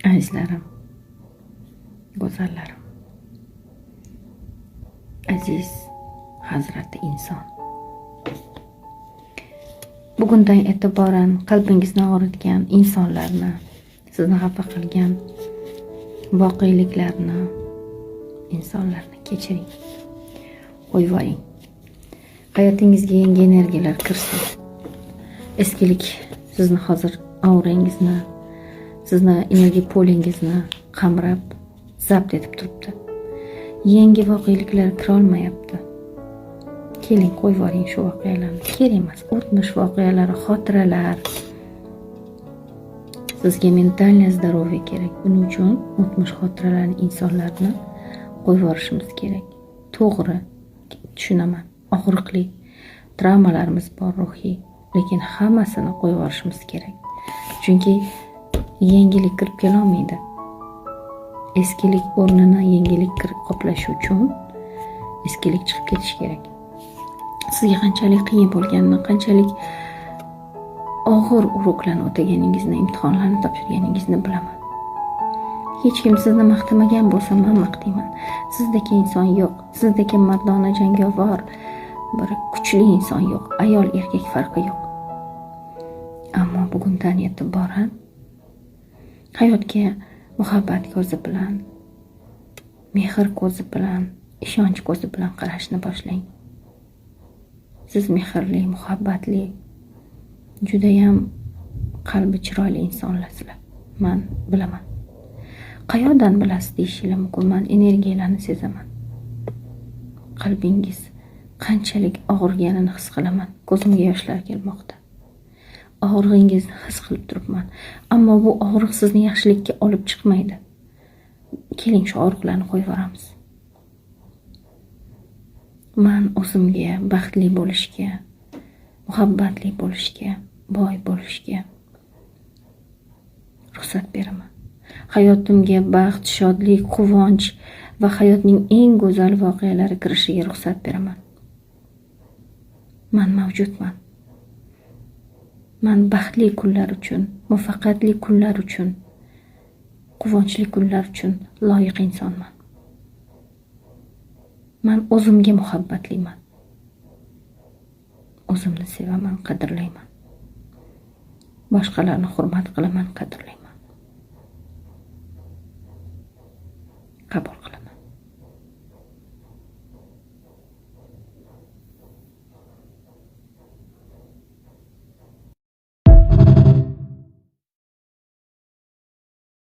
Azizlarim, go'zallarim, aziz Hazrati inson. Bugundan e'tiboran qalbingizni og'ritgan insonlarni, sizni xafa qilgan voqeliklarni, insonlarni kechiring, qo'yib yuboring. Hayotingizga yangi energiyalar kirsin. Eskilik sizni hozir aurangizni, sizni energiya polingizni qamrab, zabt etib turibdi. Yangi voqeliklar kira olmayapti. Keling, qo'yib yuboring shu voqealarni. Kerak emas, o'tmish voqealar, xotiralar. Sizga mentalniy здоровье kerak. Buning uchun o'tmish xotiralarni, insonlarni qo'yib yuborishimiz kerak. To'g'ri, tushunaman. Og'riqli travmalarimiz bor ruhiy, lekin hammasini qo'yib yuborishimiz kerak. Chunki yangilik kirib kela olmaydi. Eskilik o'rnini yangilik kirib qoplashi uchun eskilik chiqib ketishi kerak. Sizga qanchalik qiyin bo'lganini, qanchalik og'ir urug'larni o'taganingizni, imtihonlarni topshirganingizni bilaman. Hech kim sizni maqtamagan bo'lsa, men maqtayman. Sizdagi inson yo'q. Sizdagi mardona, jangovar, bir kuchli inson yo'q. Ayol erkak farqi yo'q. Ammo bugundan e'tiboran hayotga muhabbat ko'zi bilan, mehr ko'zi bilan, ishonch ko'zi bilan qarashni boshlang. Siz mehrli, muhabbatli, judayam qalbi chiroyli insonlarsizlar. Men bilaman. Qayoqdan bilasiz deyishingiz mumkin. Men energiyalarni sezaman. Qalbingiz qanchalik og'riganini his qilaman. Ko'zimga yoshlar kelmoqda. Og'rig'ingizni his qilib turibman. Ammo bu og'riq sizni yaxshilikka olib chiqmaydi. Keling, shu og'riqlarni qo'yib yuboramiz. Men o'zimga baxtli bo'lishga, muhabbatli bo'lishga, boy bo'lishga ruxsat beraman. Hayotimga baxt, shodlik, quvonch va hayotning eng go'zal voqealari kirishiga ruxsat beraman. Men mavjudman. Men baxtli kunlar uchun, muvaffaqiyatli kunlar uchun, quvonchli kunlar uchun loyiq insonman. Men o'zimga muhabbatliman. O'zimni sevaman, qadrlayman. Boshqalarni hurmat qilaman, qadrlayman. Qabul.